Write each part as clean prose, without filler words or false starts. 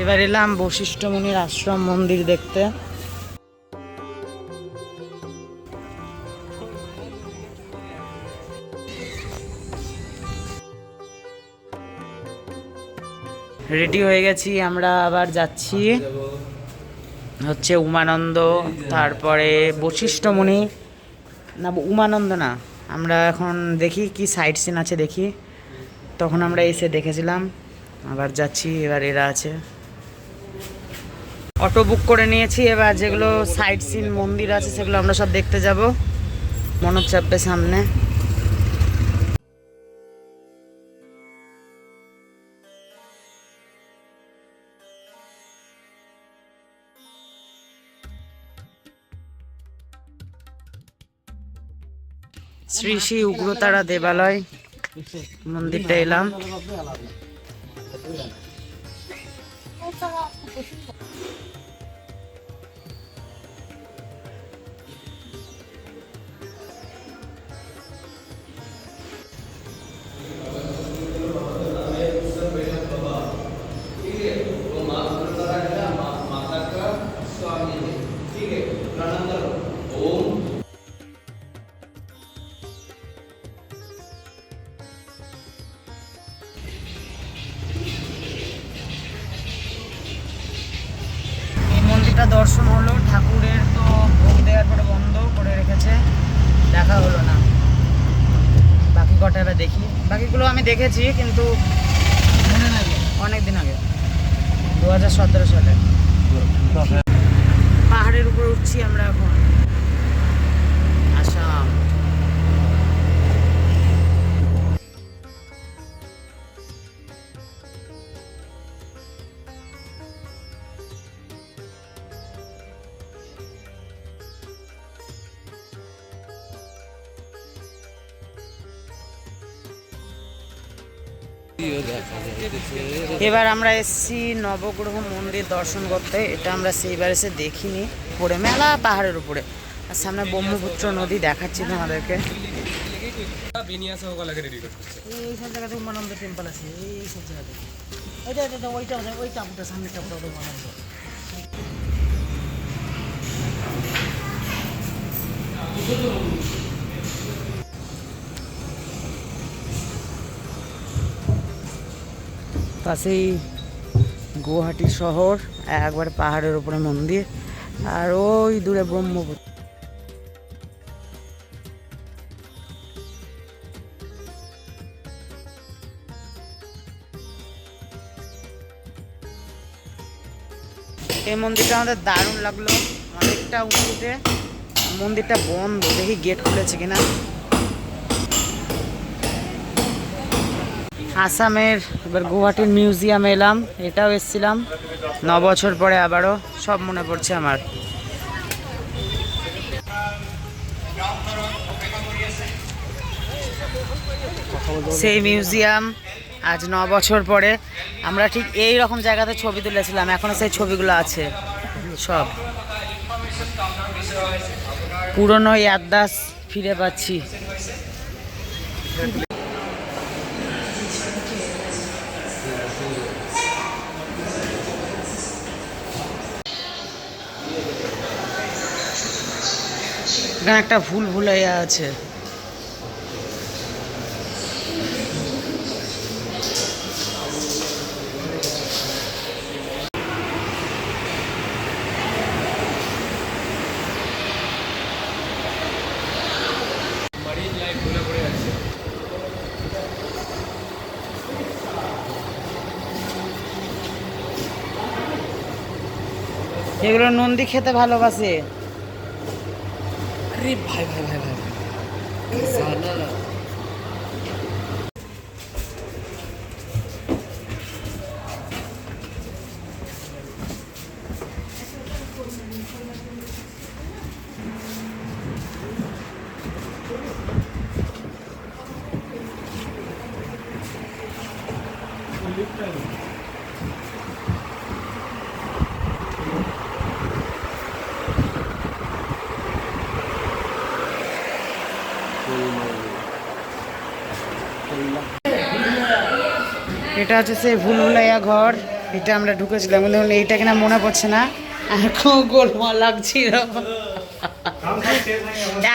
এবার এলাম বশিষ্ঠ মুনির আশ্রম মন্দির দেখতে। রেডি হয়ে গেছি, আমরা আবার যাচ্ছি হচ্ছে উমানন্দ, তারপরে বশিষ্ঠ মুনি, না উমানন্দ না, আমরা এখন দেখি কি সাইট সিন আছে দেখি। তখন আমরা এসে দেখেছিলাম, আবার যাচ্ছি। এবার এরা আছে, অটো বুক করে নিয়েছি। এবার যেগুলো সাইট সিন মন্দির আছে সেগুলো আমরা সব দেখতে যাব মনোজ চাপ্পের সামনে। শ্রী শ্রী উগ্রতারা দেবালয় মন্দিরটা এলাম। দর্শন হলো, ঠাকুরের তো ভোগ দেওয়ার পরে বন্ধ করে রেখেছে, দেখা হলো না। বাকি কটা এবার দেখি। বাকিগুলো আমি দেখেছি কিন্তু অনেক দিন আগে, 2017 সালে। পাহাড়ের উপরে উঠছি আমরা এখন, আসাম। এবার আমরা এসেছি নবগ্রহ মন্দির দর্শন করতে। এটা আমরা সেইবার এসে দেখিনি, পড়ে মেলা পাহাড়ের উপরে, আর সামনে ব্রহ্মপুত্র নদী দেখাচ্ছি তোমাদেরকে। এই সব জায়গাতে উমানন্দ টেম্পল আছে, এই সব জায়গাতে। ওইটা ওই টাপুটা, সামনের টাপুটা উমানন্দ। পাশেই গুয়াহাটি শহর, একবার পাহাড়ের উপরে মন্দির, আর ওই দূরে ব্রহ্মপুত্র। এই মন্দিরটা আমাদের দারুণ লাগলো, অনেকটা উঁচুতে। মন্দিরটা বন্ধ, দেখি গেট খুলেছে কিনা। আসামের এবার গুয়াহাটির মিউজিয়াম এলাম, এটাও এসেছিলাম 9 বছর পরে, আবারও সব মনে পড়ছে আমার। সেই মিউজিয়াম আজ 9 বছর পরে আমরা ঠিক এই রকম জায়গাতে ছবি তুলেছিলাম, এখনো সেই ছবিগুলো আছে সব। পুরনো ইয়াদদাস ফিরে পাচ্ছি। এখানে একটা ভুলভুলাইয়া আছে। এগুলো নন্দী খেতে ভালোবাসে। আরে ভাই ভাই ভাই ভাই, এটা হচ্ছে সেই ভুলভুলাইয়া ঘর। এটা আমরা ঢুকেছিলাম কিন্তু এইটা কিনা মনে পড়ছে না, আর খুব গোলমাল লাগছিল।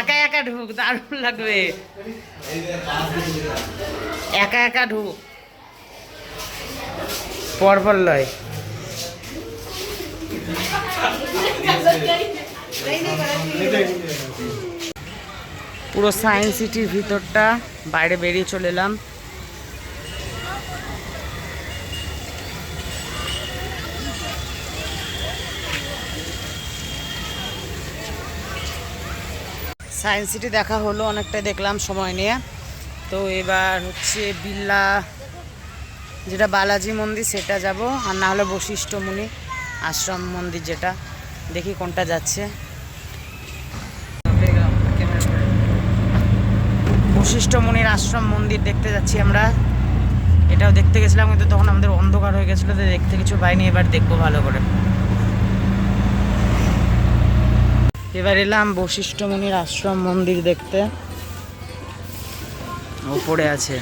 একা একা ঢুক, দারুণ লাগবে। একা একা ঢুক, পরপর লয়। পুরো সায়েন্স সিটির ভিতরটা, বাইরে বেরিয়ে চলে এলাম। সায়েন্স সিটি দেখা হলো, অনেকটাই দেখলাম সময় নিয়ে। তো এবার হচ্ছে বিড়লা, যেটা বালাজি মন্দির সেটা যাব, আর না হলে বশিষ্ঠ মুনি আশ্রম মন্দির, যেটা দেখি কোনটা যাচ্ছে। বশিষ্ঠ মুনির আশ্রম মন্দির দেখতে যাচ্ছি আমরা। এটাও দেখতে গেছিলাম কিন্তু তখন আমাদের অন্ধকার হয়ে গেছিলো, তো দেখতে কিছু পাইনি। এবার দেখবো ভালো করে। এবার এলাম বশিষ্ঠ মুনির আশ্রম মন্দির দেখতে, ওপরে আছে।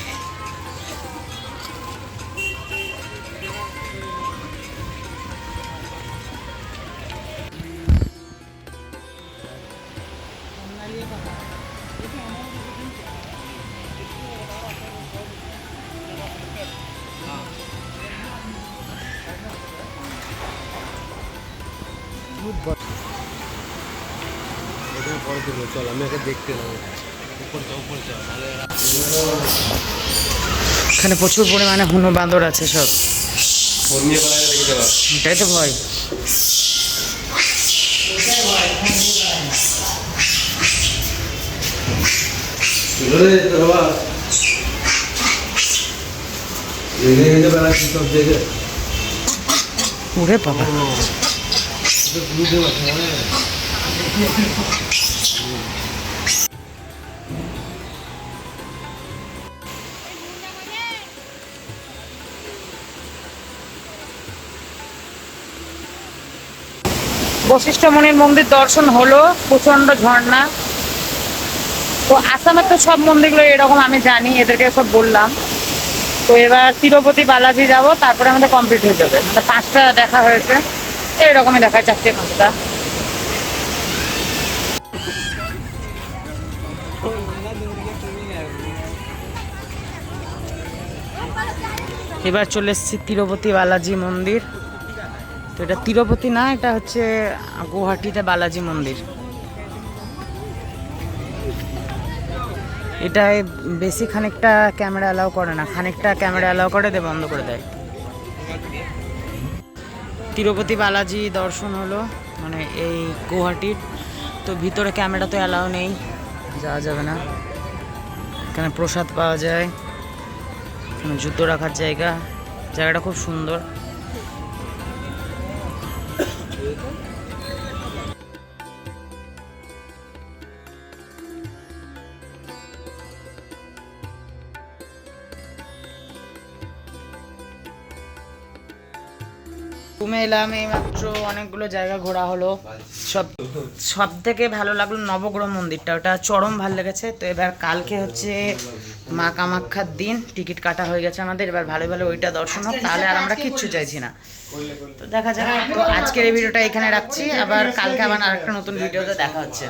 চল আমি আগে দেখতে এখানে প্রচুর পরিমাণে হনু বাঁদর আছে সব। এটাই তো ভয়। ওরে বাবা, বশিষ্ঠ মুনির মন্দির দর্শন হলো, প্রচন্ড ঝর্ণা। তো আসামের তো সব মন্দিরগুলো এরকম আমি জানি, এদেরকে সব বললাম। তো এবার তিরুপতি বালাজি যাব, তারপরে আমাদের কমপ্লিট হয়ে যাবে। মানে 5টা দেখা হয়েছে, এইরকমই দেখায় 4টে 5টা। এবার চলে এসেছি তিরুপতি বালাজি মন্দির। তো এটা তিরুপতি না, এটা হচ্ছে গুয়াহাটিতে বালাজি মন্দির। এটায় বেশি খানিকটা ক্যামেরা অ্যালাউ করে না, খানিকটা ক্যামেরা অ্যালাউ করে দিয়ে বন্ধ করে দেয়। তিরুপতি বালাজি দর্শন হলো, মানে এই গুয়াহাটির। তো ভিতরে ক্যামেরা তো অ্যালাউ নেই, যাওয়া যাবে না। এখানে প্রসাদ পাওয়া যায়, এখানে জুতো রাখার জায়গা, জায়গাটা খুব সুন্দর। ঘুমে এলাম এই মাত্র, অনেকগুলো জায়গা ঘোরা হলো। সব থেকে ভালো লাগলো নবগ্রহ মন্দিরটা, ওটা চরম ভালো লেগেছে। তো এবার কালকে হচ্ছে মা কামাখ্যার দিন, টিকিট কাটা হয়ে গেছে আমাদের। এবার ভালো ভালো ওইটা দর্শন হোক, তাহলে আর আমরা কিচ্ছু চাইছি না। তো দেখা যাক। তো আজকের এই ভিডিওটা এখানে রাখছি, আবার কালকে আবার আরেকটা নতুন ভিডিওতে দেখা হচ্ছে।